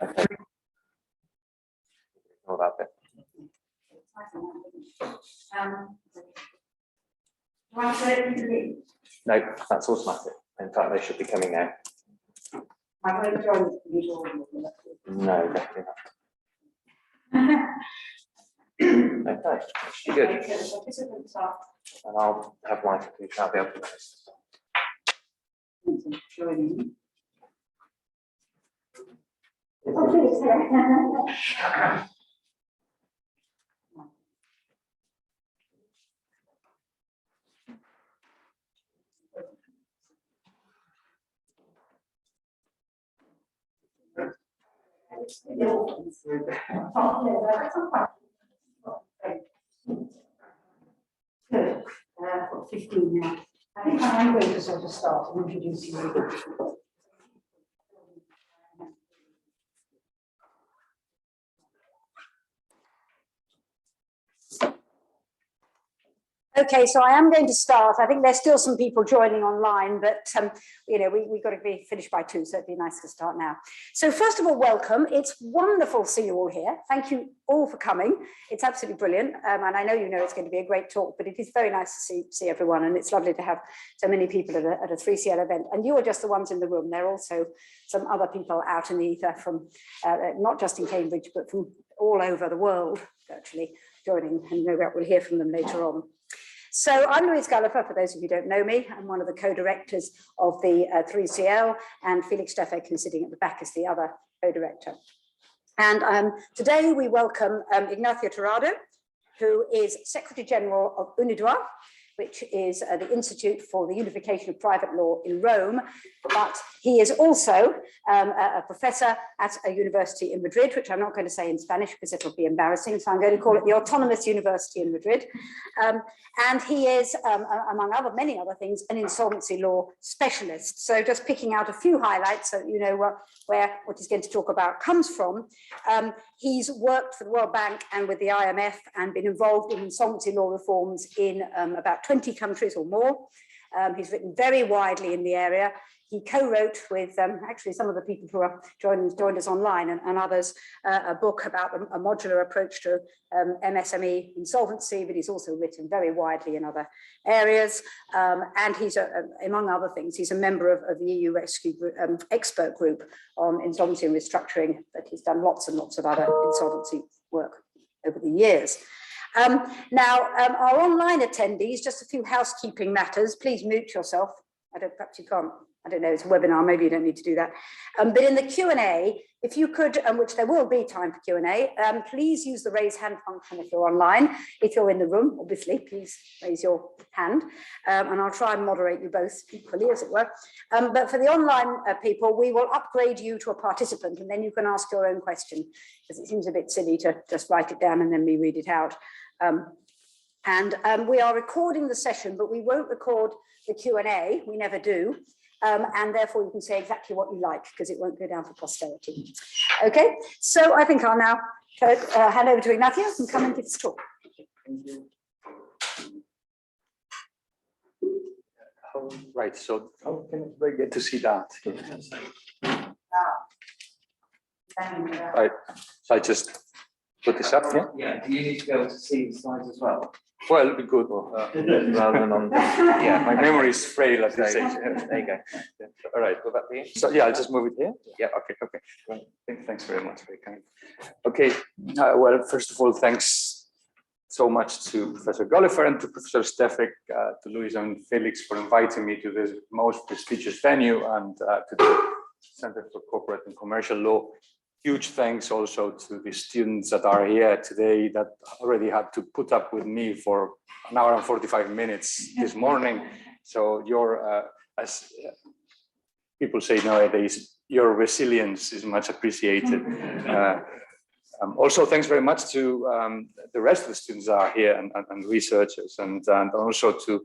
Okay. All that bit. No, that's automatic. In fact, they should be coming now. No, definitely not. Okay, should be good. And I'll have my computer. I'll be able to do this. Good. 15 now. I think I'm going to sort of start and introduce you. Okay, so I am going to start. I think there's still some people joining online, but you know, we've got to be finished by 2, so it'd be nice to start now. So first of all, welcome. It's wonderful to see you all here. Thank you all for coming. It's absolutely brilliant, and I know you know it's going to be a great talk, but it is very nice to see everyone, and it's lovely to have so many people at a 3CL event. And you are just the ones in the room. There are also some other people out in the ether from not just in Cambridge, but from all over the world, virtually joining, and no doubt we'll hear from them later on. So I'm Louise Gallagher, for those of you who don't know me. I'm one of the co-directors of the 3CL, and Felix Steffek, who's sitting at the back, is the other co-director. And today we welcome Ignacio Tirado, who is Secretary General of UNIDROIT, which is the Institute for the Unification of Private Law in Rome, but he is also a professor at a university in Madrid, which I'm not going to say in Spanish because it'll be embarrassing, so I'm going to call it the Autonomous University in Madrid. And he is, among many other things, an insolvency law specialist. So just picking out a few highlights so that you know what he's going to talk about comes from. He's worked for the World Bank and with the IMF and been involved in insolvency law reforms in about 20 countries or more. He's written very widely in the area. He co-wrote with actually some of the people who are joined us online and others a book about a modular approach to MSME insolvency, but he's also written very widely in other areas. And he's, among other things, he's a member of the EU expert group on insolvency and restructuring, but he's done lots and lots of other insolvency work over the years. Now, our online attendees, just a few housekeeping matters. Please mute yourself. Perhaps you can't. I don't know, it's a webinar, maybe you don't need to do that. But in the Q&A, if you could, which there will be time for Q&A, please use the raise hand function if you're online. If you're in the room, obviously, please raise your hand. And I'll try and moderate you both equally, as it were. But for the online people, we will upgrade you to a participant, and then you can ask your own question, because it seems a bit silly to just write it down and then me read it out. We are recording the session, but we won't record the Q&A, we never do. And therefore you can say exactly what you like because it won't go down for posterity. Okay, so I think I'll now hand over to Ignacio and come and give this talk. Thank you. Right, so how can I get to see that? Right, so I just put this up here? Yeah, do you need to be able to see the slides as well? Well, it'd be good. Rather than on, yeah, My memory is frail, as they say. there you go. Yeah. All right, will that be? So yeah, I'll just move it here. Yeah, okay. Right. Thanks very much, very kind. Okay, well, first of all, thanks so much to Professor Gulliver and to Professor Steffek, to Louise and Felix for inviting me to this most prestigious venue, and to the Center for Corporate and Commercial Law. Huge thanks also to the students that are here today that already had to put up with me for an hour and 45 minutes this morning. So your, as people say nowadays, your resilience is much appreciated. Also, thanks very much to the rest of the students that are here and researchers, and also to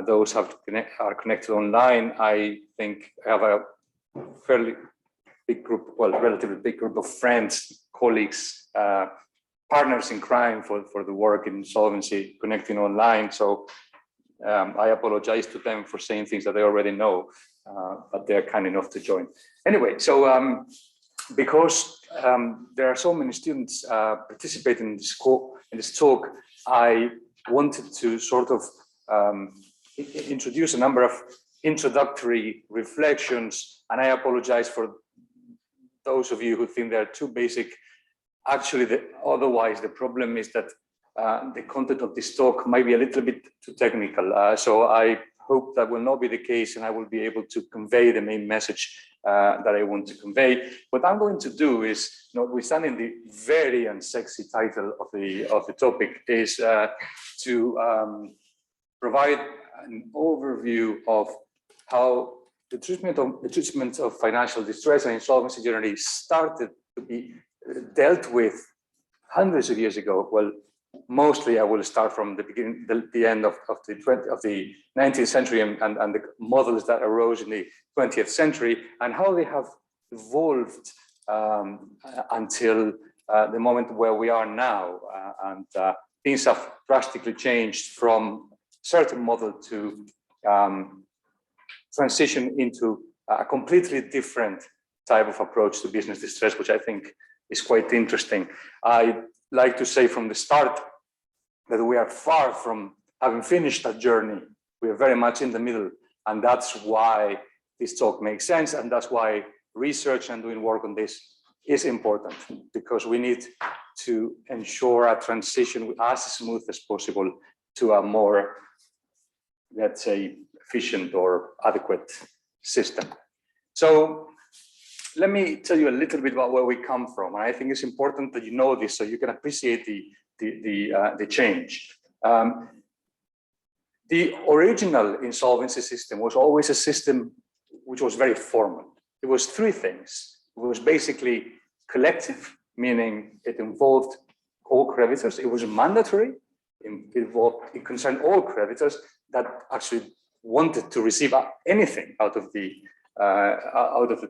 those who are connected online. I think I have a fairly big group, well, relatively big group of friends, colleagues, partners in crime for the work in insolvency connecting online. So I apologize to them for saying things that they already know, but they're kind enough to join. Anyway, so because there are so many students participating in this talk, I wanted to sort of introduce a number of introductory reflections, and I apologize for those of you who think they're too basic. Actually, otherwise, the problem is that the content of this talk might be a little bit too technical. So I hope that will not be the case, and I will be able to convey the main message that I want to convey. What I'm going to do is, notwithstanding the very unsexy title of the topic, is to provide an overview of how the treatment of financial distress and insolvency generally started to be dealt with hundreds of years ago. Well, mostly I will start from the beginning, the end of the 19th century and the models that arose in the 20th century, and how they have evolved until the moment where we are now. And things have drastically changed from certain model to transition into a completely different type of approach to business distress, which I think is quite interesting. I like to say from the start that we are far from having finished that journey. We are very much in the middle, and that's why this talk makes sense, and that's why research and doing work on this is important, because we need to ensure a transition as smooth as possible to a more, let's say, efficient or adequate system. So let me tell you a little bit about where we come from. And I think it's important that you know this so you can appreciate the change. The original insolvency system was always a system which was very formal. It was three things. It was basically collective, meaning it involved all creditors. It was mandatory. It concerned all creditors that actually wanted to receive anything out of the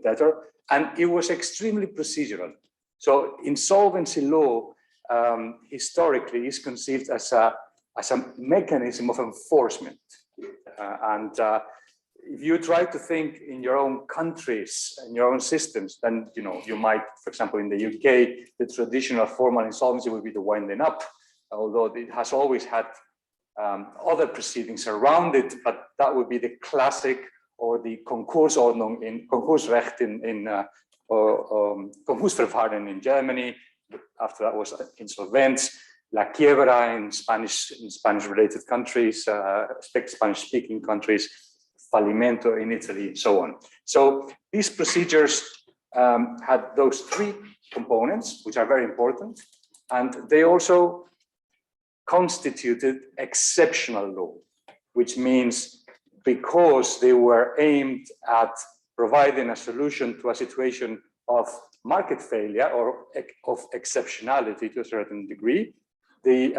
debtor, and it was extremely procedural. So insolvency law historically is conceived as a mechanism of enforcement, and if you try to think in your own countries and your own systems, then you might, for example, in the UK, the traditional formal insolvency would be the winding up, although it has always had other proceedings around it, but that would be the classic, or the Konkursordnung in Konkursrecht in Konkursverfahren in Germany. After that was Insolvency, La Quiebra in Spanish-related countries, Spanish-speaking countries, Fallimento in Italy, and so on. So these procedures had those three components, which are very important, and they also constituted exceptional law, which means because they were aimed at providing a solution to a situation of market failure or of exceptionality to a certain degree, they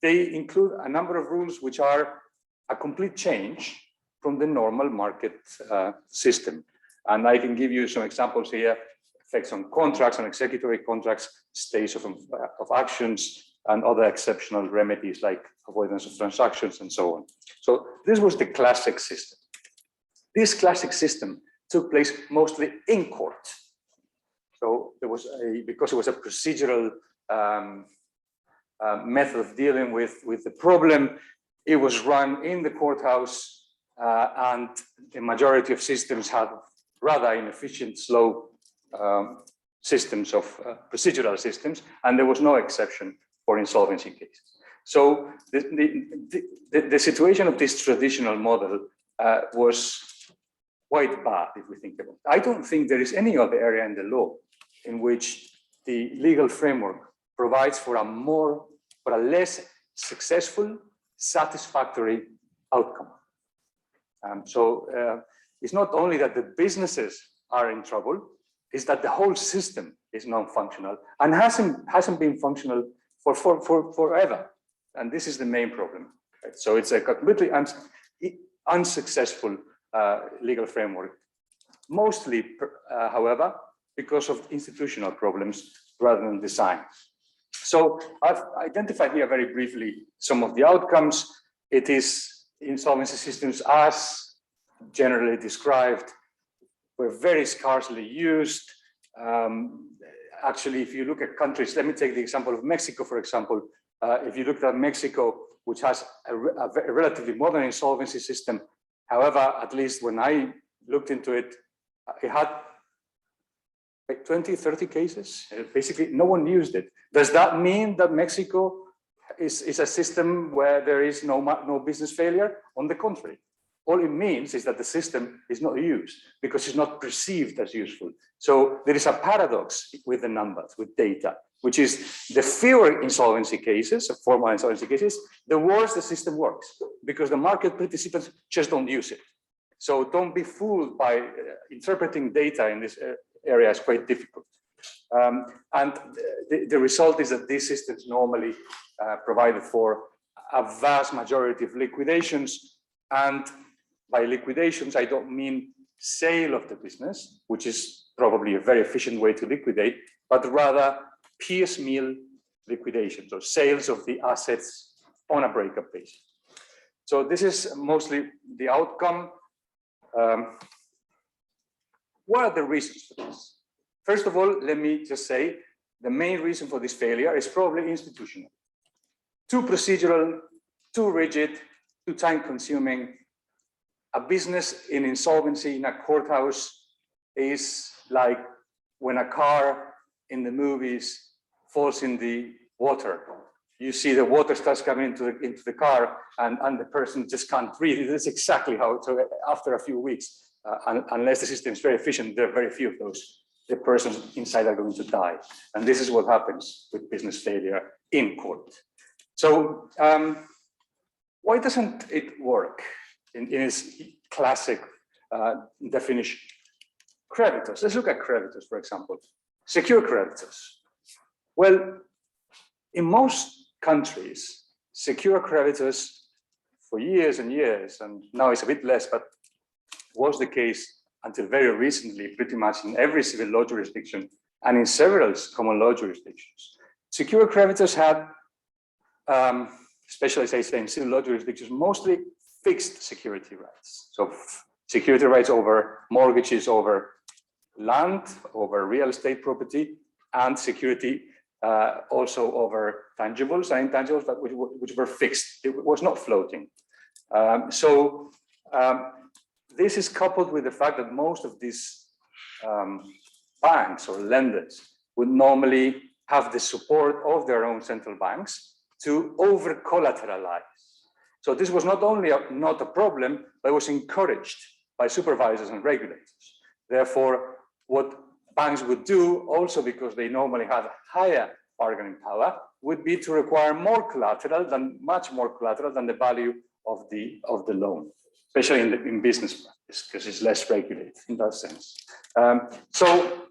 include a number of rules which are a complete change from the normal market system. And I can give you some examples here: effects on contracts, on executory contracts, stays of actions, and other exceptional remedies like avoidance of transactions and so on. So this was the classic system. This classic system took place mostly in court. So there was because it was a procedural method of dealing with the problem, it was run in the courthouse, and the majority of systems had rather inefficient, slow systems of procedural systems, and there was no exception for insolvency cases. So the situation of this traditional model was quite bad, if we think about it. I don't think there is any other area in the law in which the legal framework provides for a less successful, satisfactory outcome. So it's not only that the businesses are in trouble, it's that the whole system is non-functional and hasn't been functional for forever. And this is the main problem. Right? So it's a completely unsuccessful legal framework, mostly, however, because of institutional problems rather than design. So I've identified here very briefly some of the outcomes. It is insolvency systems, as generally described, were very scarcely used. Actually, if you look at countries, let me take the example of Mexico, for example. If you look at Mexico, which has a relatively modern insolvency system, however, at least when I looked into it, it had like 20, 30 cases. Basically, no one used it. Does that mean that Mexico is a system where there is no business failure? On the contrary. All it means is that the system is not used because it's not perceived as useful. So there is a paradox with the numbers, with data, which is the fewer insolvency cases, formal insolvency cases, the worse the system works because the market participants just don't use it. So don't be fooled by interpreting data in this area is quite difficult. And the result is that these systems normally provided for a vast majority of liquidations. And by liquidations, I don't mean sale of the business, which is probably a very efficient way to liquidate, but rather piecemeal liquidations or sales of the assets on a breakup basis. So this is mostly the outcome. What are the reasons for this? First of all, let me just say the main reason for this failure is probably institutional. Too procedural, too rigid, too time-consuming. A business in insolvency in a courthouse is like when a car in the movies falls in the water. You see the water starts coming into the car and the person just can't breathe. This is exactly how, so after a few weeks, unless the system is very efficient, there are very few of those. The persons inside are going to die. And this is what happens with business failure in court. So why doesn't it work in its classic definition? Creditors, let's look at creditors, for example. Secure creditors. Well, in most countries, secure creditors for years and years, and now it's a bit less, but was the case until very recently, pretty much in every civil law jurisdiction and in several common law jurisdictions. Secure creditors had, especially as I say in civil law jurisdictions, mostly fixed security rights. So security rights over mortgages, over land, over real estate property, and security also over tangibles and intangibles, but which were fixed. It was not floating. This is coupled with the fact that most of these banks or lenders would normally have the support of their own central banks to over-collateralize. So this was not only not a problem, but it was encouraged by supervisors and regulators. Therefore, what banks would do, also because they normally have higher bargaining power, would be to require more collateral much more collateral than the value of the loan, especially in business practice, because it's less regulated in that sense. So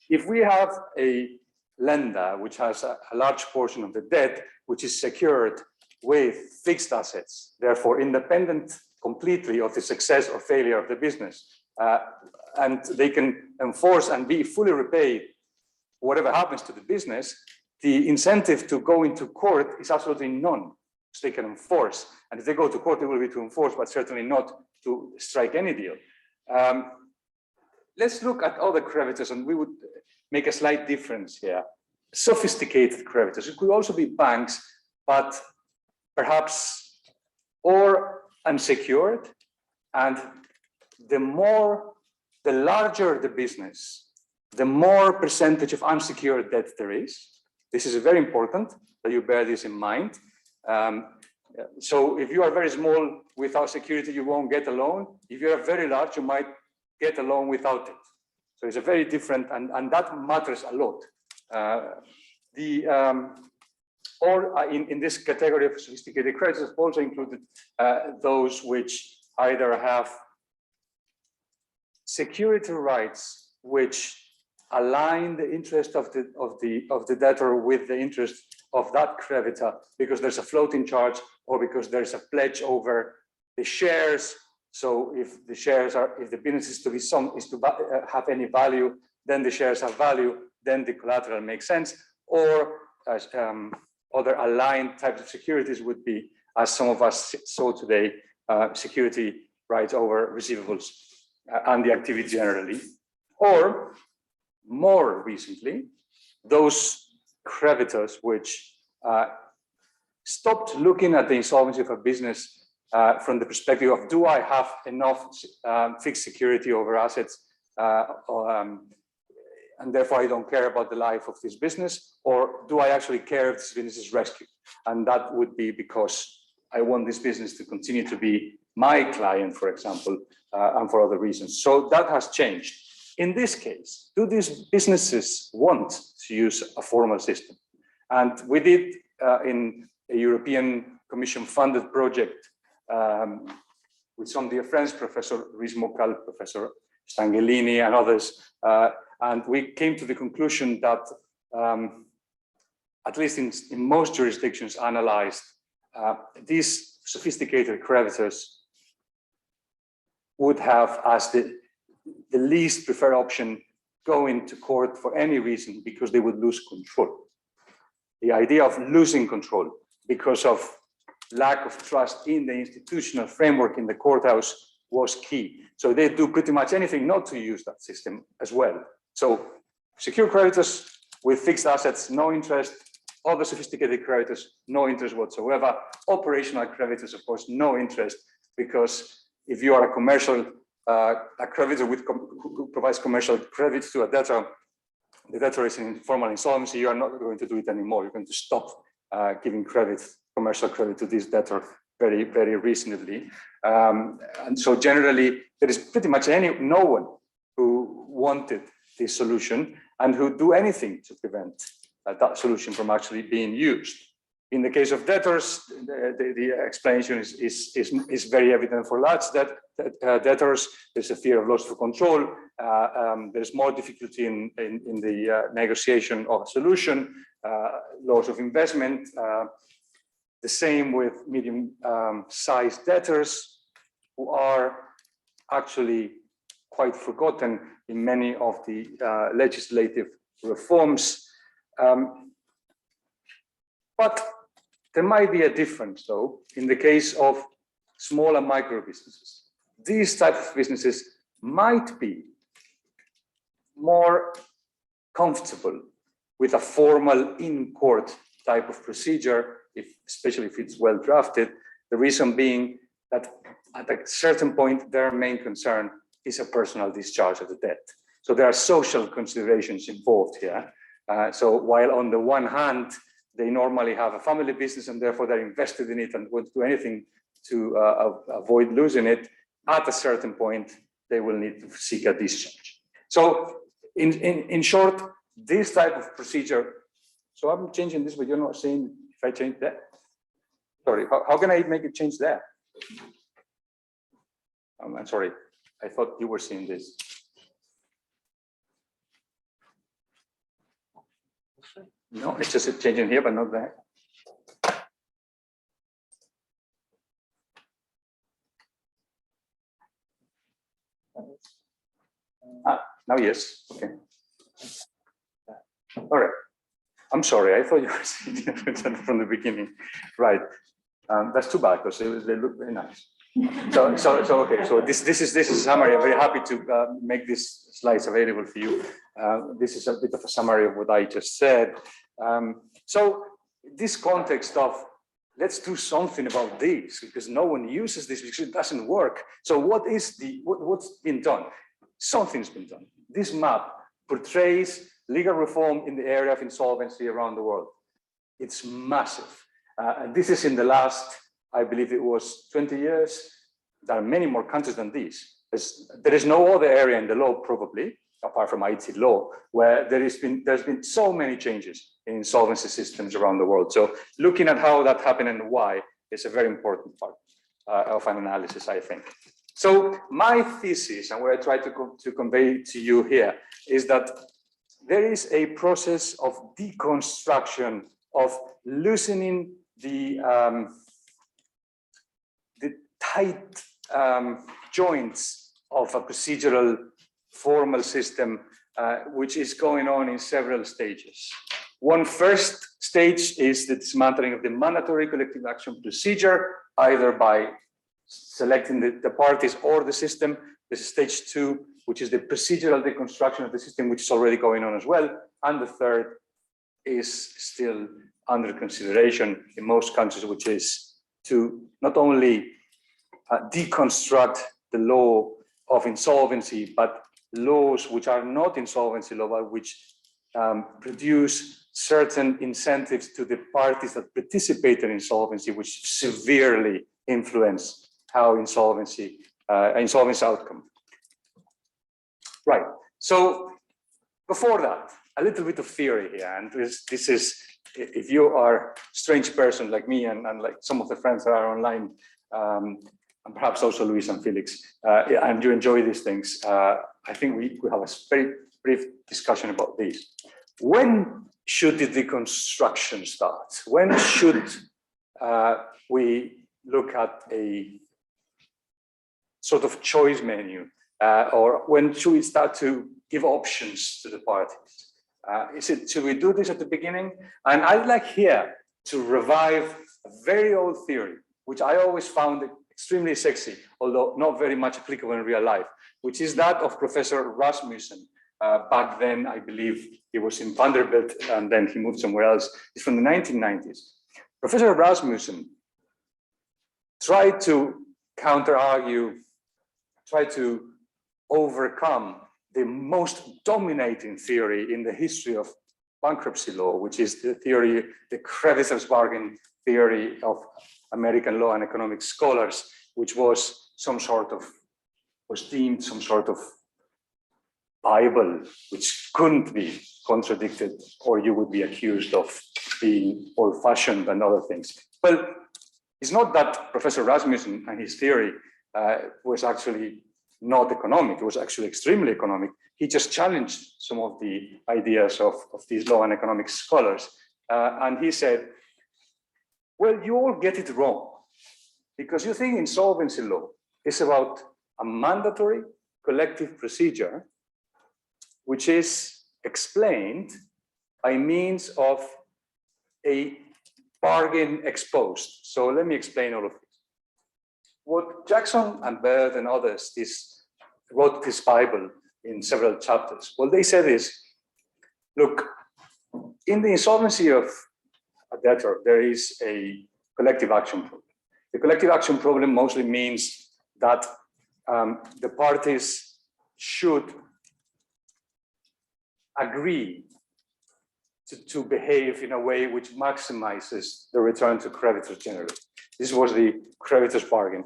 if we have a lender which has a large portion of the debt, which is secured with fixed assets, therefore independent completely of the success or failure of the business, and they can enforce and be fully repaid whatever happens to the business, the incentive to go into court is absolutely none. So they can enforce, and if they go to court, it will be to enforce, but certainly not to strike any deal. Let's look at other creditors, and we would make a slight difference here. Sophisticated creditors, it could also be banks, but perhaps or unsecured, and the larger the business, the more percentage of unsecured debt there is. This is very important that you bear this in mind. So if you are very small without security, you won't get a loan. If you are very large, you might get a loan without it. So it's a very different, and that matters a lot. In this category of sophisticated creditors also included those which either have security rights which align the interest of the debtor with the interest of that creditor, because there's a floating charge or because there's a pledge over the shares. So if the business is to have any value, then the shares have value, then the collateral makes sense. Or other aligned types of securities would be, as some of us saw today, security rights over receivables and the activity generally. Or more recently, those creditors which stopped looking at the insolvency of a business from the perspective of, do I have enough fixed security over assets, and therefore I don't care about the life of this business, or do I actually care if this business is rescued? And that would be because I want this business to continue to be my client, for example, and for other reasons. So that has changed. In this case, do these businesses want to use a formal system? And we did in a European Commission funded project with some dear friends, Professor Ruiz Mocal, Professor Stangelini and others. And we came to the conclusion that at least in most jurisdictions analyzed, these sophisticated creditors would have as the least preferred option going to court for any reason, because they would lose control. The idea of losing control because of lack of trust in the institutional framework in the courthouse was key. So they do pretty much anything not to use that system as well. So secure creditors with fixed assets, no interest. Other sophisticated creditors, no interest whatsoever. Operational creditors, of course, no interest, because if you are a commercial, a creditor who provides commercial credit to a debtor, the debtor is in formal insolvency, you are not going to do it anymore. You're going to stop giving credit, commercial credit to this debtor very, very reasonably. And so generally, there is pretty much no one who wanted this solution and who do anything to prevent that solution from actually being used. In the case of debtors, the explanation is very evident for large debtors. There's a fear of loss of control. There's more difficulty in the negotiation of a solution, loss of investment. The same with medium-sized debtors, who are actually quite forgotten in many of the legislative reforms. But there might be a difference, though, in the case of small and micro businesses. These types of businesses might be more comfortable with a formal in-court type of procedure, especially if it's well drafted. The reason being that at a certain point, their main concern is a personal discharge of the debt. So there are social considerations involved here. So while on the one hand, they normally have a family business and therefore they're invested in it and won't do anything to avoid losing it, at a certain point, they will need to seek a discharge. So in short, this type of procedure, so I'm changing this, but you're not saying if I change that? Sorry, how can I make it change there? I'm sorry, I thought you were seeing this. No, it's just changing here, but not there. Now yes, okay. All right. I'm sorry, I thought you were seeing it from the beginning. Right. That's too bad because they look very nice. So okay. So this is a summary. I'm very happy to make these slides available for you. This is a bit of a summary of what I just said. So this context of let's do something about this because no one uses this because it doesn't work. So what's been done? Something's been done. This map portrays legal reform in the area of insolvency around the world. It's massive. And this is in the last, I believe it was 20 years. There are many more countries than these. There is no other area in the law, probably, apart from IT law, where there's been so many changes in insolvency systems around the world. So looking at how that happened and why is a very important part of an analysis, I think. So my thesis, and what I try to convey to you here, is that there is a process of deconstruction, of loosening the tight joints of a procedural formal system, which is going on in several stages. One first stage is the dismantling of the mandatory collective action procedure, either by selecting the parties or the system. This is stage 2, which is the procedural deconstruction of the system, which is already going on as well. And the third is still under consideration in most countries, which is to not only deconstruct the law of insolvency, but laws which are not insolvency law, but which produce certain incentives to the parties that participate in insolvency, which severely influence how insolvency outcome. Right. So before that, a little bit of theory here, and this is, if you are a strange person like me and like some of the friends that are online, and perhaps also Luis and Felix, and you enjoy these things, I think we have a very brief discussion about this. When should the deconstruction start? When should we look at a sort of choice menu, or when should we start to give options to the parties? Should we do this at the beginning? And I'd like here to revive a very old theory, which I always found extremely sexy, although not very much applicable in real life, which is that of Professor Rasmussen. Back then, I believe he was in Vanderbilt, and then he moved somewhere else. It's from the 1990s. Professor Rasmussen tried to counter-argue, tried to overcome the most dominating theory in the history of bankruptcy law, which is the theory, the creditor's bargain theory of American law and economic scholars, which was deemed some sort of Bible, which couldn't be contradicted, or you would be accused of being old-fashioned and other things. Well, it's not that Professor Rasmussen and his theory was actually not economic. It was actually extremely economic. He just challenged some of the ideas of these law and economic scholars. And he said, well, you all get it wrong, because you think insolvency law is about a mandatory collective procedure, which is explained by means of a bargain exposed. So let me explain all of this. What Jackson and Baird and others wrote this Bible in several chapters. What they said is, look, in the insolvency of a debtor, there is a collective action problem. The collective action problem mostly means that the parties should agree to behave in a way which maximizes the return to creditors generally. This was the creditors' bargain.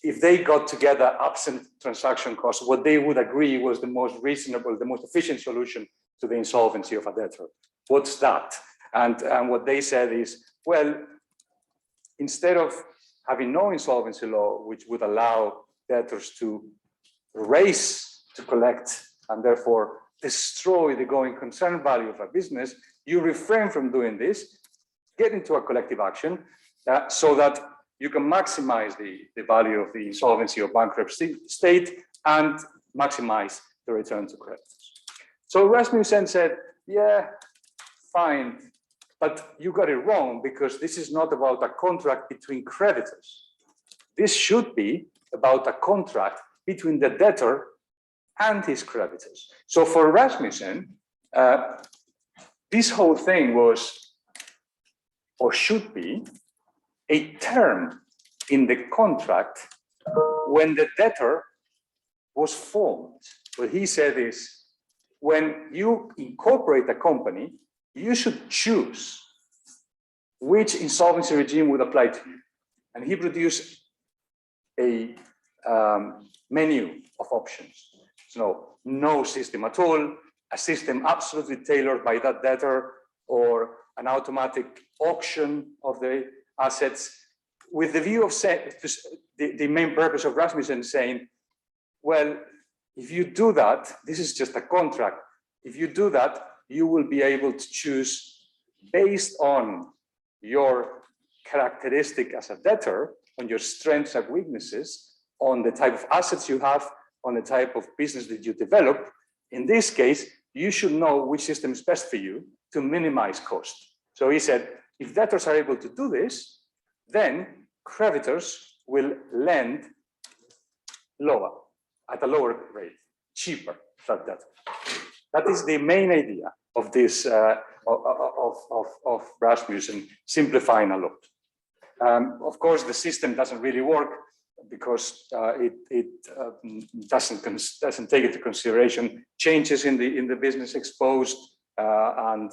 If they got together absent transaction costs, what they would agree was the most reasonable, the most efficient solution to the insolvency of a debtor. What's that? And what they said is, well, instead of having no insolvency law, which would allow debtors to race to collect and therefore destroy the going concern value of a business, you refrain from doing this, get into a collective action so that you can maximize the value of the insolvency or bankruptcy state and maximize the return to creditors. So Rasmussen said, yeah, fine, but you got it wrong, because this is not about a contract between creditors. This should be about a contract between the debtor and his creditors. So for Rasmussen, this whole thing was, or should be, a term in the contract when the debtor was formed. What he said is, when you incorporate a company, you should choose which insolvency regime would apply to you. And he produced a menu of options. So no system at all, a system absolutely tailored by that debtor, or an automatic auction of the assets, with the view of the main purpose of Rasmussen saying, well, if you do that, this is just a contract. If you do that, you will be able to choose based on your characteristic as a debtor, on your strengths and weaknesses, on the type of assets you have, on the type of business that you develop. In this case, you should know which system is best for you to minimize cost. So he said, if debtors are able to do this, then creditors will lend lower, at a lower rate, cheaper, like that. That is the main idea of this, of Rasmussen simplifying a lot. Of course, the system doesn't really work because it doesn't take into consideration changes in the business exposed, and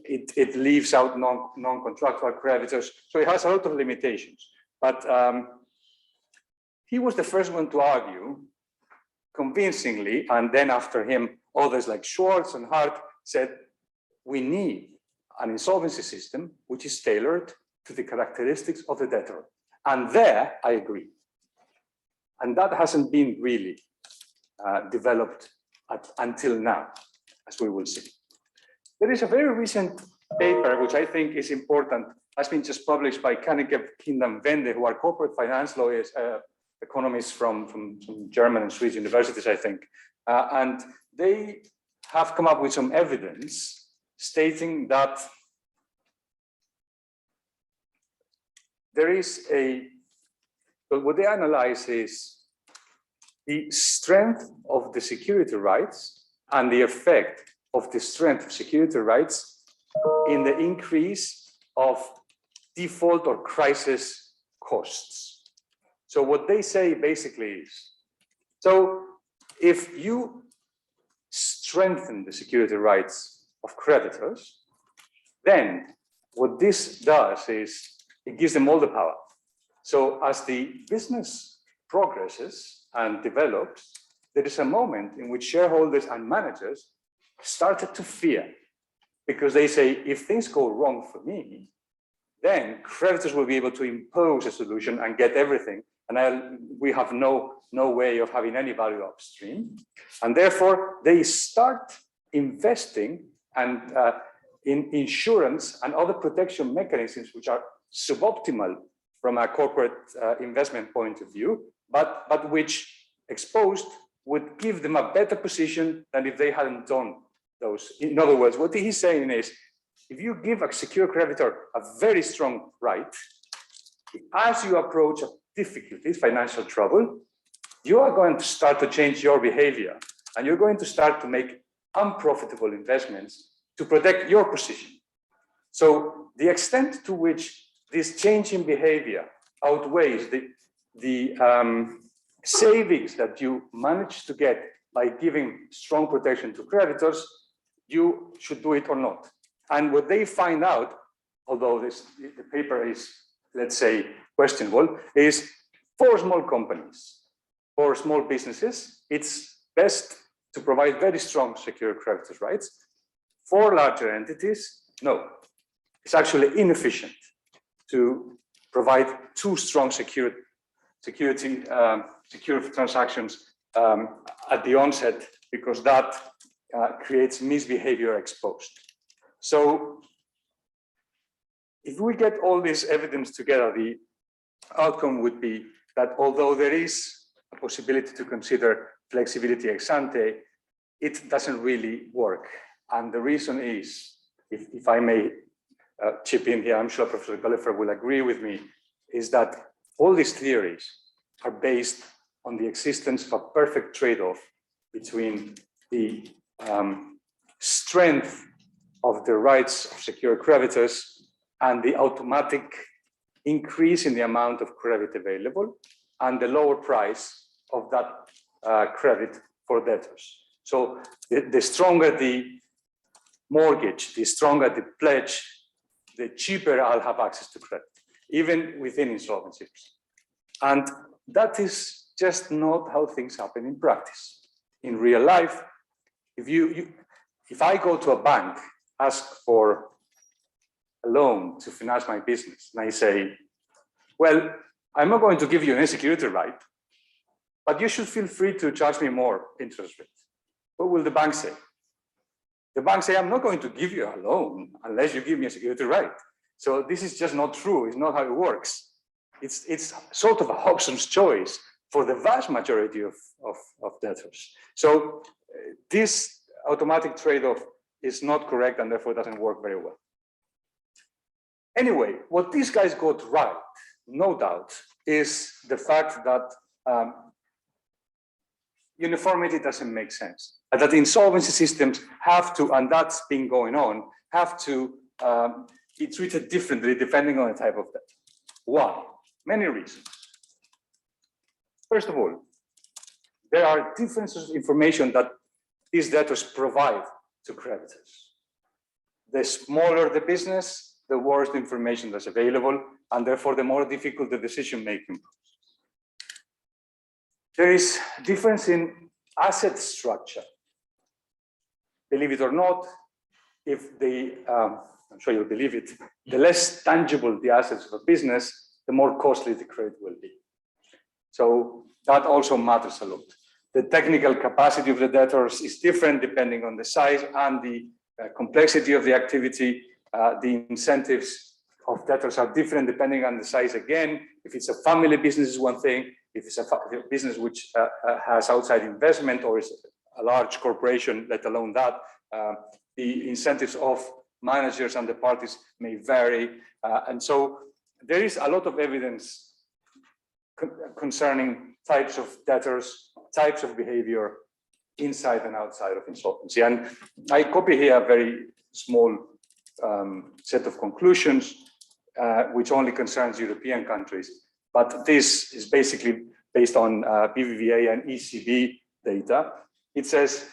it leaves out non-contractual creditors. So it has a lot of limitations. But he was the first one to argue convincingly, and then after him, others like Schwartz and Hart said, we need an insolvency system which is tailored to the characteristics of the debtor. And there, I agree. And that hasn't been really developed until now, as we will see. There is a very recent paper, which I think is important, has been just published by Kanneke, Kingdom Wende, who are corporate finance lawyers, economists from German and Swiss universities, I think. And they have come up with some evidence stating that there is what they analyze is the strength of the security rights and the effect of the strength of security rights in the increase of default or crisis costs. So what they say basically is, so if you strengthen the security rights of creditors, then what this does is it gives them all the power. So as the business progresses and develops, there is a moment in which shareholders and managers started to fear, because they say, if things go wrong for me, then creditors will be able to impose a solution and get everything. And we have no way of having any value upstream. And therefore, they start investing and in insurance and other protection mechanisms, which are suboptimal from a corporate investment point of view, but which exposed would give them a better position than if they hadn't done those. In other words, what he's saying is, if you give a secure creditor a very strong right, as you approach difficulties, financial trouble, you are going to start to change your behavior, and you're going to start to make unprofitable investments to protect your position. So the extent to which this change in behavior outweighs the savings that you manage to get by giving strong protection to creditors, you should do it or not. And what they find out, although the paper is, let's say, questionable, is for small companies, for small businesses, it's best to provide very strong secure creditors' rights. For larger entities, no. It's actually inefficient to provide too strong secure transactions at the onset, because that creates misbehavior exposed. So if we get all this evidence together, the outcome would be that although there is a possibility to consider flexibility ex ante, it doesn't really work. And the reason is, if I may chip in here, I'm sure Professor Gulliver will agree with me, is that all these theories are based on the existence of a perfect trade-off between the strength of the rights of secure creditors and the automatic increase in the amount of credit available and the lower price of that credit for debtors. So the stronger the mortgage, the stronger the pledge, the cheaper I'll have access to credit, even within insolvencies. And that is just not how things happen in practice. In real life, if I go to a bank, ask for a loan to finance my business, and I say, well, I'm not going to give you an security right, but you should feel free to charge me more interest rate. What will the bank say? The bank say, I'm not going to give you a loan unless you give me a security right. So this is just not true. It's not how it works. It's sort of a Hobson's choice for the vast majority of debtors. So this automatic trade-off is not correct and therefore doesn't work very well. Anyway, what these guys got right, no doubt, is the fact that uniformity doesn't make sense. That insolvency systems have to, and that's been going on, have to be treated differently depending on the type of debt. Why? Many reasons. First of all, there are differences of information that these debtors provide to creditors. The smaller the business, the worse the information that's available, and therefore the more difficult the decision-making process. There is a difference in asset structure. Believe it or not, if the, I'm sure you'll believe it, the less tangible the assets of a business, the more costly the credit will be. So that also matters a lot. The technical capacity of the debtors is different depending on the size and the complexity of the activity. The incentives of debtors are different depending on the size again. If it's a family business is one thing. If it's a business which has outside investment or is a large corporation, let alone that, the incentives of managers and the parties may vary. And so there is a lot of evidence concerning types of debtors, types of behavior inside and outside of insolvency. And I copy here a very small set of conclusions, which only concerns European countries. But this is basically based on BBVA and ECB data. It says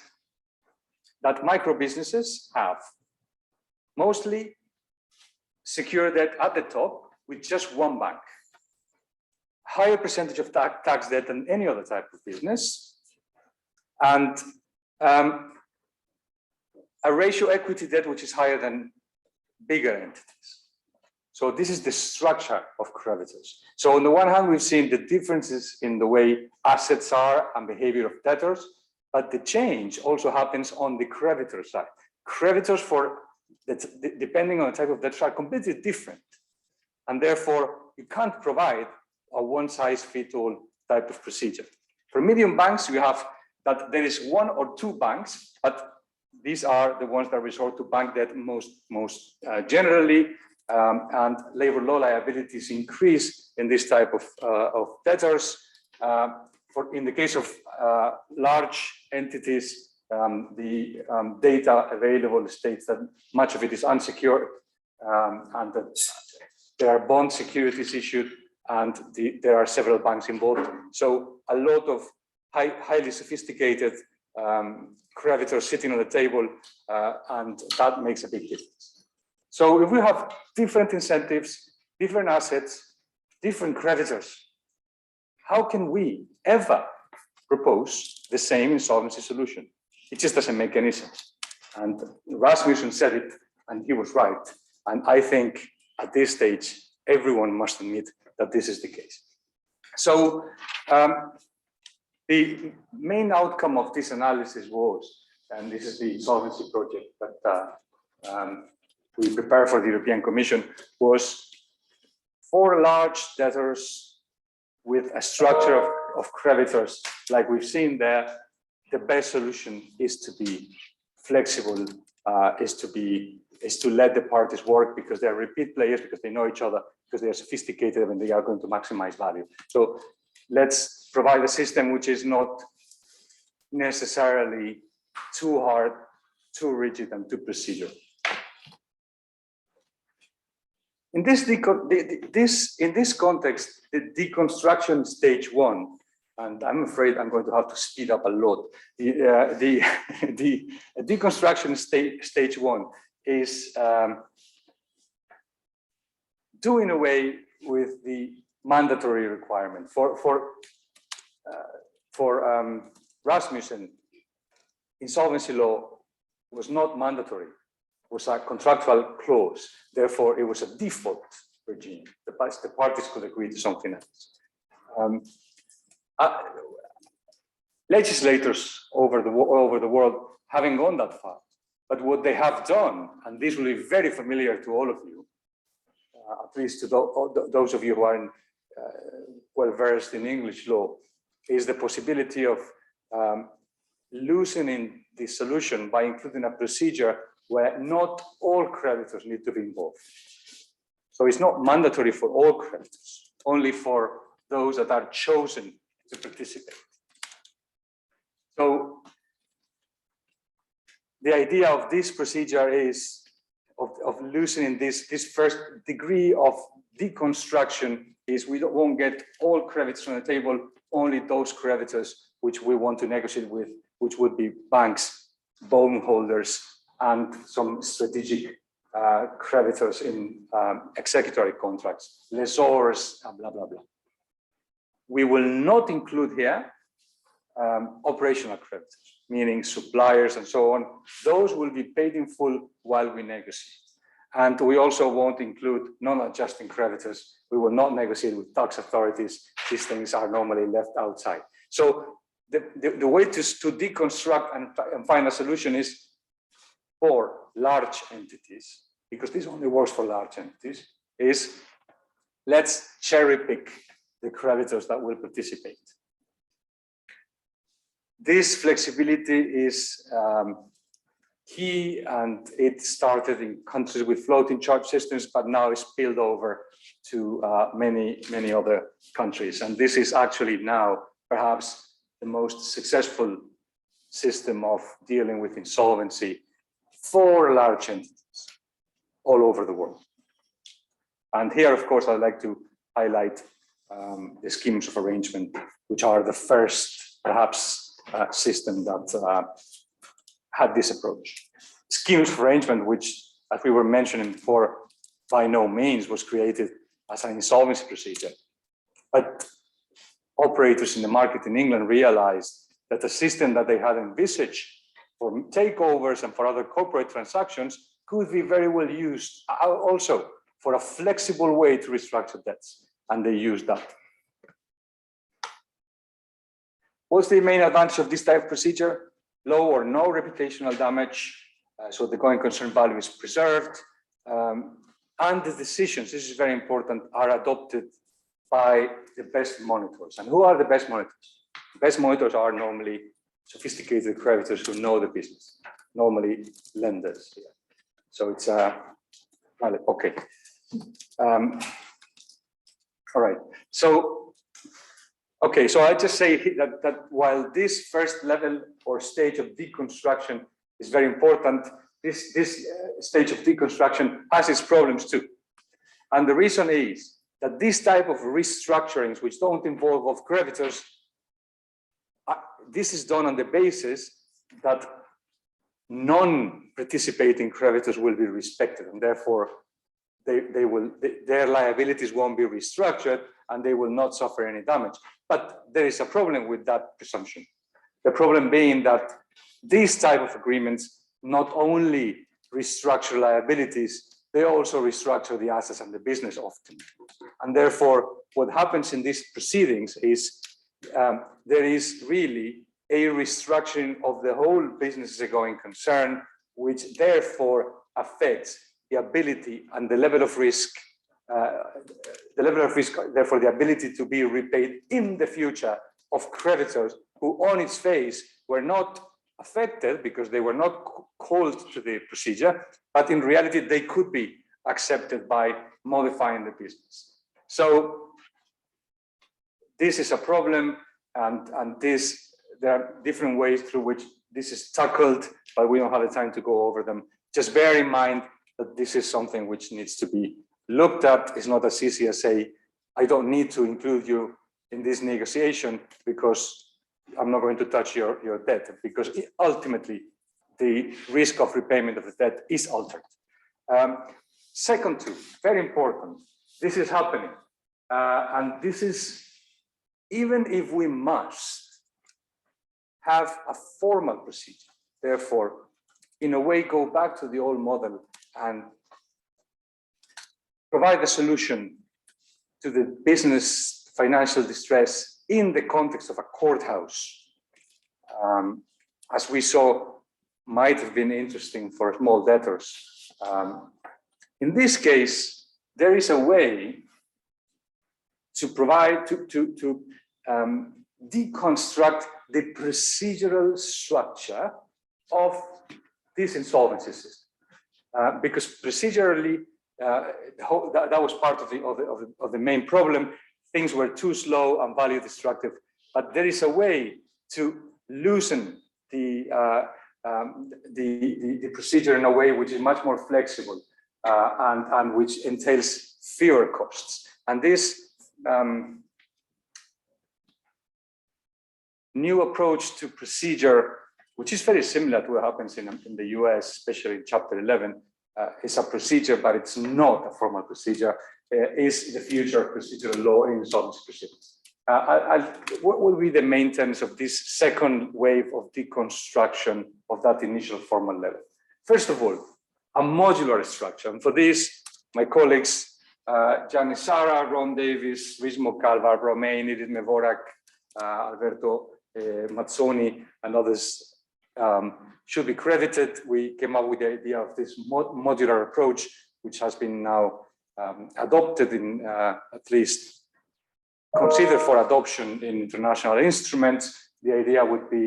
that micro businesses have mostly secure debt at the top with just one bank, higher percentage of tax debt than any other type of business, and a ratio equity debt which is higher than bigger entities. So this is the structure of creditors. So on the one hand, we've seen the differences in the way assets are and behavior of debtors, but the change also happens on the creditor side. Creditors, depending on the type of debtors, are completely different. And therefore, you can't provide a one-size-fits-all type of procedure. For medium banks, you have that there is one or two banks, but these are the ones that resort to bank debt most generally, and labor law liabilities increase in this type of debtors. In the case of large entities, the data available states that much of it is unsecured, and that there are bond securities issued, and there are several banks involved. So a lot of highly sophisticated creditors sitting on the table, and that makes a big difference. So if we have different incentives, different assets, different creditors, how can we ever propose the same insolvency solution? It just doesn't make any sense. And Rasmussen said it, and he was right. And I think at this stage, everyone must admit that this is the case. So the main outcome of this analysis was, and this is the insolvency project that we prepared for the European Commission, was for large debtors with a structure of creditors like we've seen there, the best solution is to be flexible, is to let the parties work because they're repeat players, because they know each other, because they are sophisticated and they are going to maximize value. So let's provide a system which is not necessarily too hard, too rigid, and too procedural. In this context, the deconstruction stage one, and I'm afraid I'm going to have to speed up a lot. The deconstruction stage one is doing away with the mandatory requirement. For Rasmussen, insolvency law was not mandatory. It was a contractual clause. Therefore, it was a default regime. The parties could agree to something else. Legislators over the world haven't gone that far. But what they have done, and this will be very familiar to all of you, at least to those of you who are well versed in English law, is the possibility of loosening the solution by including a procedure where not all creditors need to be involved. So it's not mandatory for all creditors, only for those that are chosen to participate. So the idea of this procedure is of loosening this first degree of deconstruction is we won't get all creditors on the table, only those creditors which we want to negotiate with, which would be banks, bondholders, and some strategic creditors in executory contracts, lessors, blah, blah, blah. We will not include here operational creditors, meaning suppliers and so on. Those will be paid in full while we negotiate. And we also won't include non-adjusting creditors. We will not negotiate with tax authorities. These things are normally left outside. So the way to deconstruct and find a solution is for large entities, because this only works for large entities, is let's cherry pick the creditors that will participate. This flexibility is key, and it started in countries with floating charge systems, but now is spilled over to many other countries. And this is actually now perhaps the most successful system of dealing with insolvency for large entities all over the world. And here, of course, I'd like to highlight the schemes of arrangement, which are the first, perhaps, system that had this approach. Schemes of arrangement, which, as we were mentioning before, by no means was created as an insolvency procedure. But operators in the market in England realized that the system that they had envisaged for takeovers and for other corporate transactions could be very well used also for a flexible way to restructure debts, and they used that. What's the main advantage of this type of procedure? Low or no reputational damage, so the going concern value is preserved, and the decisions, this is very important, are adopted by the best monitors. And who are the best monitors? The best monitors are normally sophisticated creditors who know the business, normally lenders. Yeah. So it's okay. All right. So, okay. So I just say that while this first level or stage of deconstruction is very important, this stage of deconstruction has its problems too. And the reason is that this type of restructurings, which don't involve of creditors, this is done on the basis that non-participating creditors will be respected, and therefore their liabilities won't be restructured and they will not suffer any damage. But there is a problem with that presumption. The problem being that these type of agreements not only restructure liabilities, they also restructure the assets and the business often. And therefore, what happens in these proceedings is there is really a restructuring of the whole business as a going concern, which therefore affects the ability and the level of risk, therefore the ability to be repaid in the future of creditors who on its face were not affected because they were not called to the procedure, but in reality they could be accepted by modifying the business. So this is a problem, and there are different ways through which this is tackled, but we don't have the time to go over them. Just bear in mind that this is something which needs to be looked at. It's not as easy as say, I don't need to include you in this negotiation because I'm not going to touch your debt, because ultimately the risk of repayment of the debt is altered. Second two, very important, this is happening. And this is, even if we must have a formal procedure, therefore, in a way, go back to the old model and provide a solution to the business financial distress in the context of a courthouse, as we saw, might have been interesting for small debtors. In this case, there is a way to provide, to deconstruct the procedural structure of this insolvency system. Because procedurally, that was part of the main problem. Things were too slow and value destructive. but there is a way to loosen the procedure in a way which is much more flexible and which entails fewer costs. And this new approach to procedure, which is very similar to what happens in the US, especially in Chapter 11, is a procedure, but it's not a formal procedure, is the future of procedural law in insolvency proceedings. What will be the main terms of this second wave of deconstruction of that initial formal level? First of all, a modular structure. And for this, my colleagues, Gianni Sara, Ron Davis, Wismo Calvar, Romain, Edith Mevorak, Alberto Mazzoni, and others should be credited. We came up with the idea of this modular approach, which has been now adopted in at least considered for adoption in international instruments. The idea would be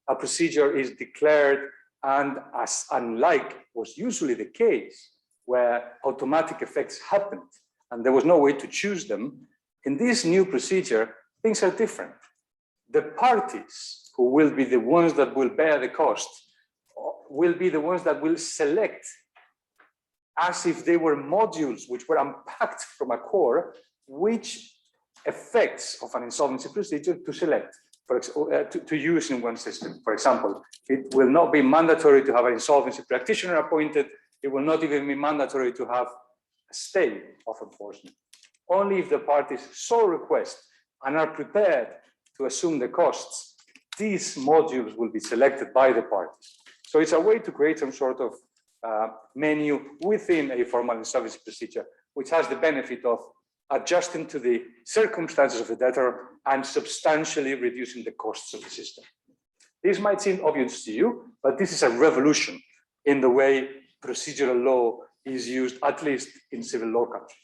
a procedure is declared, and as unlike was usually the case, where automatic effects happened and there was no way to choose them, in this new procedure, things are different. The parties who will be the ones that will bear the cost will be the ones that will select, as if they were modules which were unpacked from a core, which effects of an insolvency procedure to select, to use in one system. For example, it will not be mandatory to have an insolvency practitioner appointed. It will not even be mandatory to have a stay of enforcement. Only if the parties so request and are prepared to assume the costs, these modules will be selected by the parties. So it's a way to create some sort of menu within a formal insolvency procedure, which has the benefit of adjusting to the circumstances of the debtor and substantially reducing the costs of the system. This might seem obvious to you, but this is a revolution in the way procedural law is used, at least in civil law countries.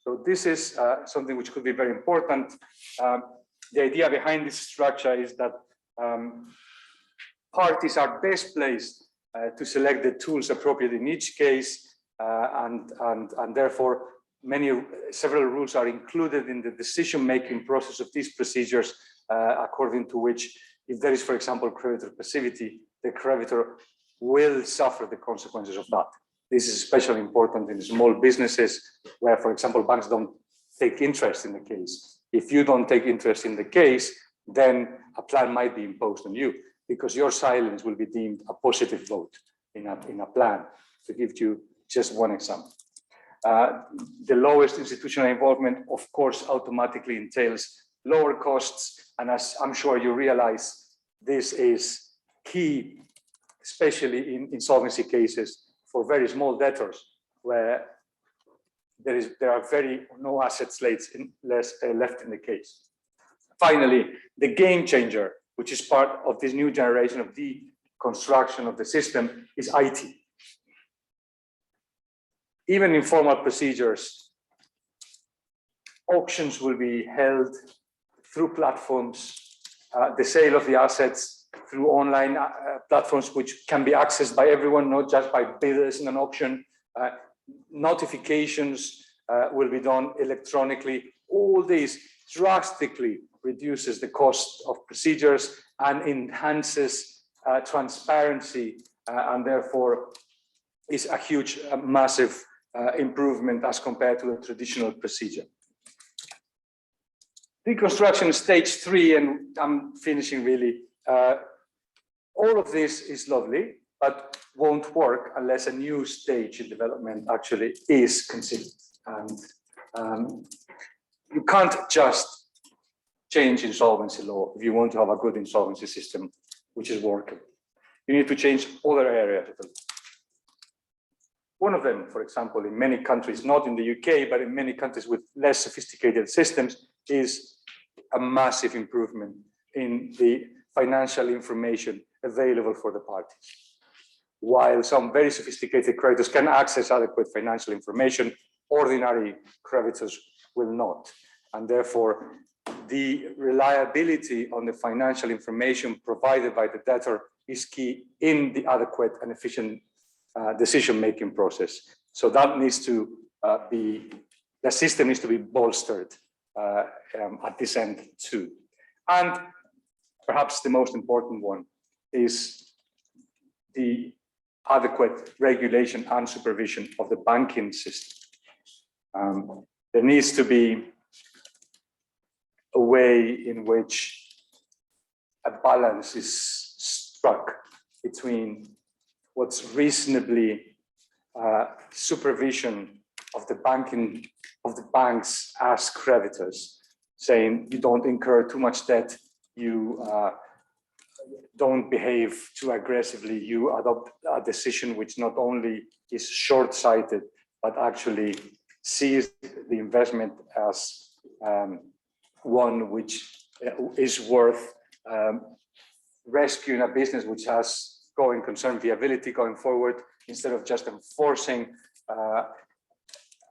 So this is something which could be very important. The idea behind this structure is that parties are best placed to select the tools appropriate in each case, and therefore several rules are included in the decision-making process of these procedures, according to which, if there is, for example, creditor passivity, the creditor will suffer the consequences of that. This is especially important in small businesses where, for example, banks don't take interest in the case. If you don't take interest in the case, then a plan might be imposed on you because your silence will be deemed a positive vote in a plan, to give you just one example. The lowest institutional involvement, of course, automatically entails lower costs. And as I'm sure you realize, this is key, especially in insolvency cases for very small debtors, where there are no assets left in the case. Finally, the game changer, which is part of this new generation of deconstruction of the system, is IT. Even in formal procedures, auctions will be held through platforms, the sale of the assets through online platforms which can be accessed by everyone, not just by bidders in an auction. Notifications will be done electronically. All this drastically reduces the cost of procedures and enhances transparency, and therefore is a huge, massive improvement as compared to a traditional procedure. Deconstruction stage 3, and I'm finishing really. All of this is lovely, but won't work unless a new stage in development actually is considered. And you can't just change insolvency law if you want to have a good insolvency system which is working. You need to change other areas of the law. One of them, for example, in many countries, not in the UK, but in many countries with less sophisticated systems, is a massive improvement in the financial information available for the parties. While some very sophisticated creditors can access adequate financial information, ordinary creditors will not. And therefore, the reliability on the financial information provided by the debtor is key in the adequate and efficient decision-making process. So that needs to the system needs to be bolstered at this end too. And perhaps the most important one is the adequate regulation and supervision of the banking system. There needs to be a way in which a balance is struck between what's reasonably supervision of the banks as creditors, saying you don't incur too much debt, you don't behave too aggressively, you adopt a decision which not only is short-sighted, but actually sees the investment as one which is worth rescuing a business which has going concern viability going forward, instead of just enforcing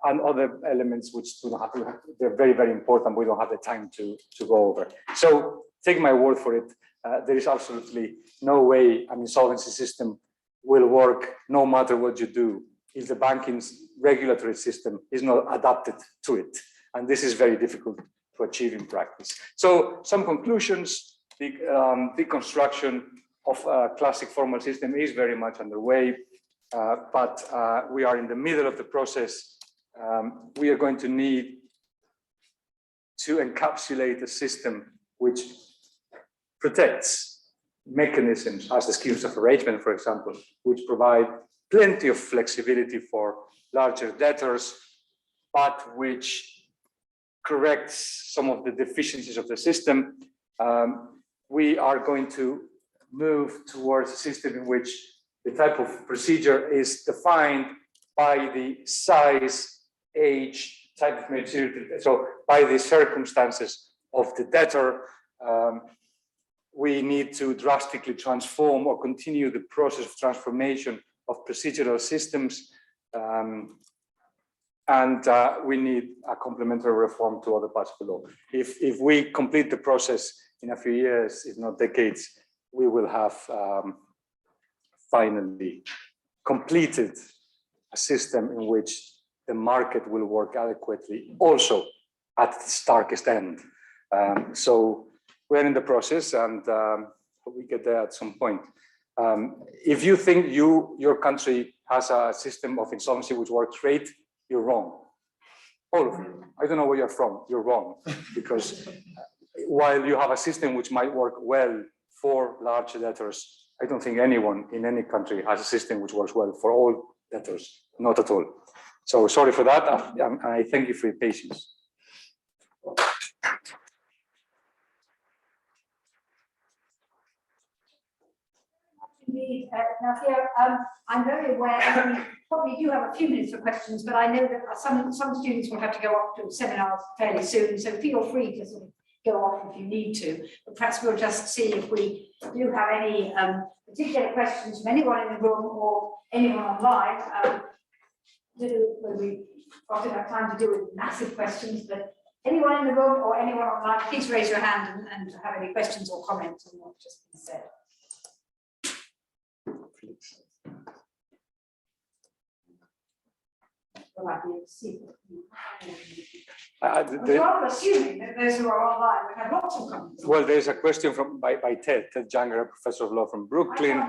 and other elements which do not have to, they're very, very important. We don't have the time to go over. So take my word for it. There is absolutely no way an insolvency system will work no matter what you do if the banking regulatory system is not adapted to it. And this is very difficult to achieve in practice. So some conclusions: the deconstruction of a classic formal system is very much underway, but we are in the middle of the process. We are going to need to encapsulate a system which protects mechanisms as the schemes of arrangement, for example, which provide plenty of flexibility for larger debtors, but which corrects some of the deficiencies of the system. We are going to move towards a system in which the type of procedure is defined by the size, age, type of maturity, so by the circumstances of the debtor. We need to drastically transform or continue the process of transformation of procedural systems, and we need a complementary reform to other parts of the law. If we complete the process in a few years, if not decades, we will have finally completed a system in which the market will work adequately, also at the starkest end. So we're in the process, and we get there at some point. If you think your country has a system of insolvency which works great, you're wrong. All of you. I don't know where you're from. You're wrong, because while you have a system which might work well for large debtors, I don't think anyone in any country has a system which works well for all debtors. Not at all. So sorry for that. I thank you for your patience. Indeed, Ignacio, I'm very aware that we probably do have a few minutes for questions, but I know that some students will have to go off to seminars fairly soon, so feel free to sort of go off if you need to. But perhaps we'll just see if we do have any particular questions from anyone in the room or anyone online. We often have time to do with massive questions, but anyone in the room or anyone online, please raise your hand and have any questions or comments on what's just been said. I'm assuming that those who are online would have lots of comments. Well, there's a question by Ted Janger, professor of law from Brooklyn,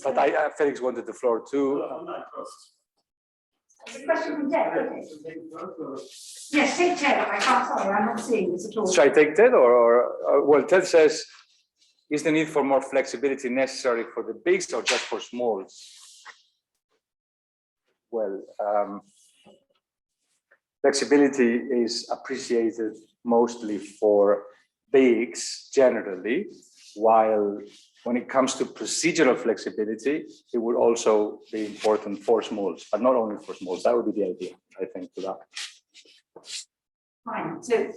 but Felix wanted the floor too. There's a question from Ted. Okay. Yes, take Ted. I can't, sorry, I'm not seeing this at all. Should I take Ted or well, Ted says, is the need for more flexibility necessary for the bigs or just for smalls? Well, flexibility is appreciated mostly for bigs generally, while when it comes to procedural flexibility, it would also be important for smalls, but not only for smalls. That would be the idea, I think, to that. Fine. So,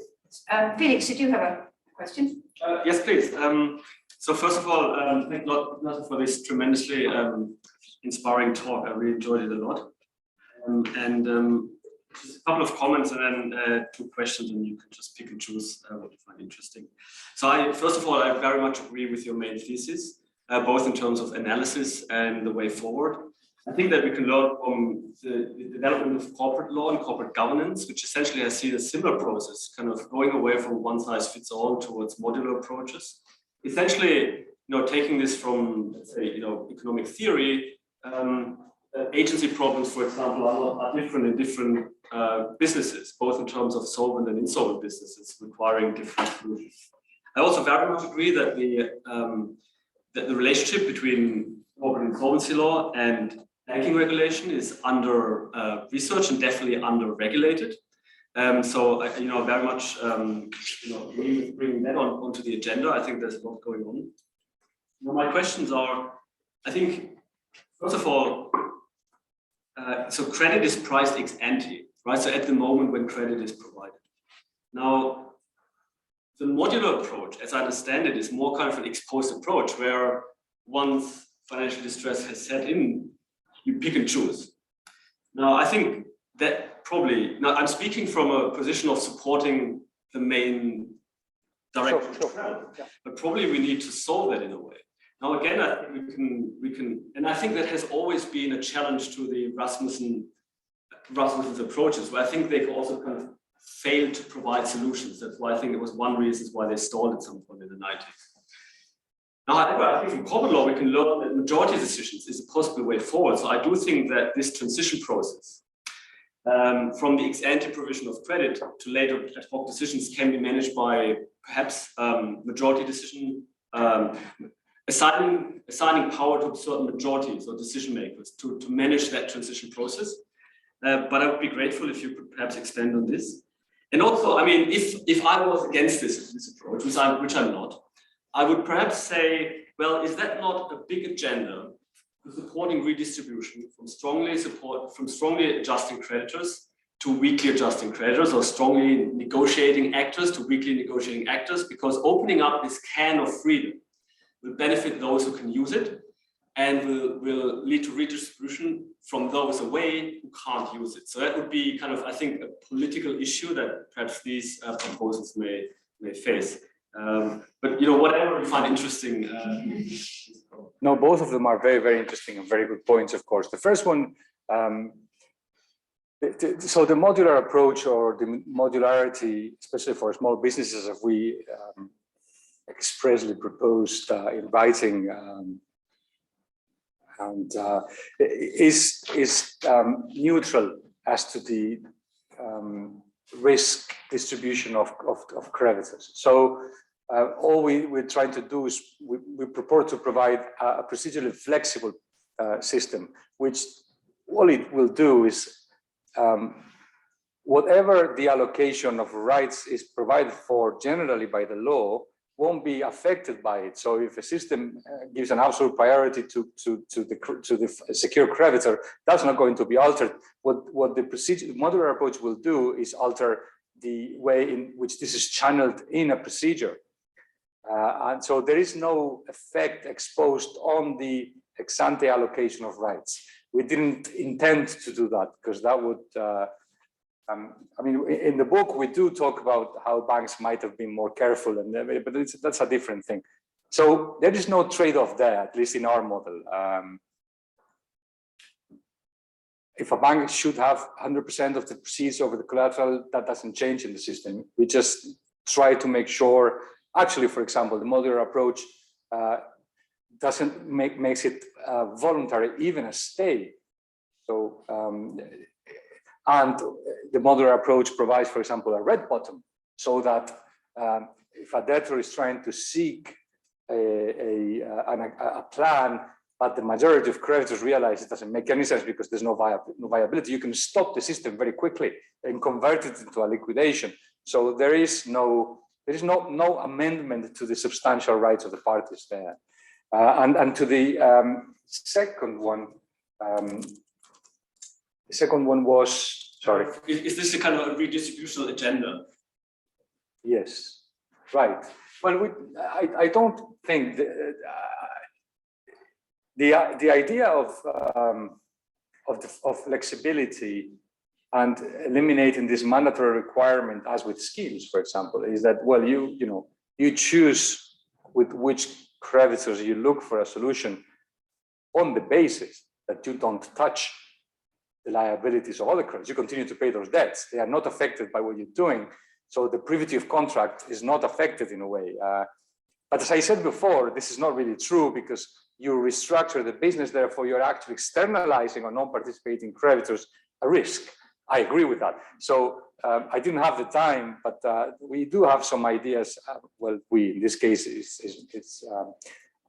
Felix, did you have a question? Yes, please. So first of all, thank you for this tremendously inspiring talk. I really enjoyed it a lot. Just a couple of comments and then 2 questions, and you can just pick and choose what you find interesting. So first of all, I very much agree with your main thesis, both in terms of analysis and the way forward. I think that we can learn from the development of corporate law and corporate governance, which essentially has seen a similar process, kind of going away from one size fits all towards modular approaches. Essentially, taking this from, let's say, economic theory, agency problems, for example, are different in different businesses, both in terms of solvent and insolvent businesses, requiring different solutions. I also very much agree that the relationship between corporate insolvency law and banking regulation is under research and definitely under regulated. So I, very much, agree with bringing that onto the agenda. I think there's a lot going on. My questions are, I think, first of all, so credit is priced ex ante, right? So at the moment when credit is provided. Now, the modular approach, as I understand it, is more kind of an ex post approach where once financial distress has set in, you pick and choose. Now, I think that probably, now I'm speaking from a position of supporting the main direction, but probably we need to solve that in a way. Now, again, I think we can, and I think that has always been a challenge to the Rasmussen's approaches, where I think they've also kind of failed to provide solutions. That's why I think it was one reason why they stalled at some point in the 90s. Now, however, I think from corporate law, we can learn that majority decisions is a possible way forward. So I do think that this transition process from the ex-ante provision of credit to later ad hoc decisions can be managed by perhaps majority decision, assigning power to certain majorities or decision makers to manage that transition process. But I would be grateful if you could perhaps expand on this. And also, I mean, if I was against this approach, which I'm not, I would perhaps say, well, is that not a big agenda for supporting redistribution from strongly adjusting creditors to weakly adjusting creditors, or strongly negotiating actors to weakly negotiating actors? Because opening up this can of freedom will benefit those who can use it, and will lead to redistribution from those away who can't use it. So that would be kind of, I think, a political issue that perhaps these proposals may face. But whatever you find interesting. No, both of them are very, very interesting and very good points, of course. The first one, so the modular approach, or the modularity, especially for small businesses, as we expressly proposed in writing, and is neutral as to the risk distribution of creditors. So all we're trying to do is we purport to provide a procedurally flexible system, which all it will do is whatever the allocation of rights is provided for generally by the law won't be affected by it. So if a system gives an absolute priority to the secure creditor, that's not going to be altered. What the modular approach will do is alter the way in which this is channeled in a procedure. And so there is no effect exposed on the ex-ante allocation of rights. We didn't intend to do that, because that would, I mean, in the book, we do talk about how banks might have been more careful, but that's a different thing. So there is no trade-off there, at least in our model. If a bank should have 100% of the proceeds over the collateral, that doesn't change in the system. We just try to make sure, actually, for example, the modular approach makes it voluntary, even a stay. So, and the modular approach provides, for example, a red bottom, so that if a debtor is trying to seek a plan, but the majority of creditors realize it doesn't make any sense because there's no viability, you can stop the system very quickly and convert it into a liquidation. So there is no amendment to the substantial rights of the parties there. And to the second one, the second one was, sorry. Is this a kind of a redistributional agenda? Yes, right. Well, I don't think the idea of flexibility and eliminating this mandatory requirement, as with schemes, for example, is that, well, you choose with which creditors you look for a solution on the basis that you don't touch the liabilities of other creditors. You continue to pay those debts. They are not affected by what you're doing. So the privity of contract is not affected in a way. But as I said before, this is not really true because you restructure the business, therefore you're actually externalizing on non-participating creditors a risk. I agree with that. So I didn't have the time, but we do have some ideas. Well, we, in this case, it's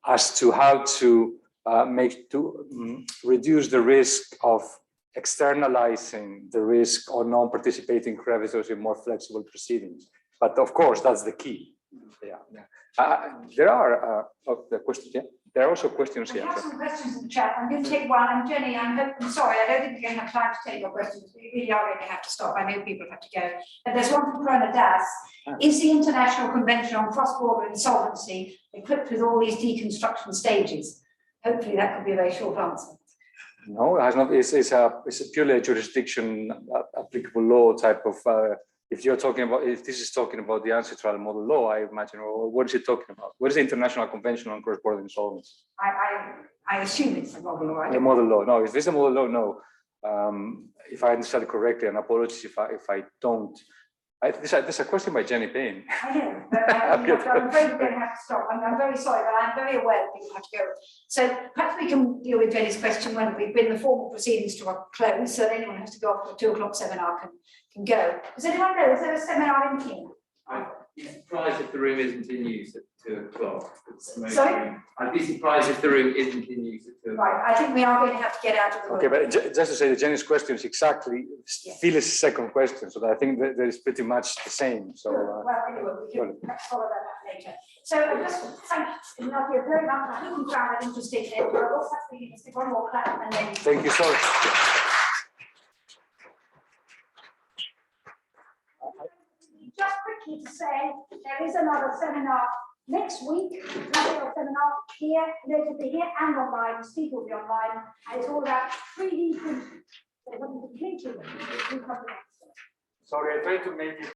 as to how to reduce the risk of externalizing the risk on non-participating creditors in more flexible proceedings. But of course, that's the key. Yeah. There are questions. Yeah. There are also questions here. We have some questions in the chat. I'm going to take one. And Jenny, I'm sorry, I don't think we're going to have time to take your questions. We really are going to have to stop. I know people have to go. But there's one from Prona Das. Is the International Convention on Cross-Border Insolvency equipped with all these deconstruction stages? Hopefully that could be a very short answer. No, it has not. It's purely a jurisdiction applicable law type of. If you're talking about, if this is talking about the ancestral model law, I imagine, or what is it talking about? What is the International Convention on Cross-Border Insolvency? I assume it's the model law, right? The model law. No, if it's a model law, no. If I understand correctly, and apologies if I don't. There's a question by Jenny Payne. I know, but I'm afraid we're going to have to stop. I'm very sorry, but I'm very aware that people have to go. So perhaps we can deal with Jenny's question when we bring the formal proceedings to a close, so anyone who has to go off to the 2 o'clock seminar can go. Does anyone know, is there a seminar in here? I'd be surprised if the room isn't in use at 2 o'clock. Sorry? I'd be surprised if the room isn't in use at 2 o'clock. Right, I think we are going to have to get out of the room. Okay, but just to say that Jenny's question is exactly Phyllis' second question, so I think that is pretty much the same. So well, anyway, we can perhaps follow that up later. So I just thank Ignacio very much. I hope you found that interesting. We'll also have to stick one more clap and then. thank you so much. Just quickly to say, there is another seminar next week, another seminar here, notably here and online. Steve will be online, and it's all about 3D printing. So it's completely. Sorry, I tried to make it.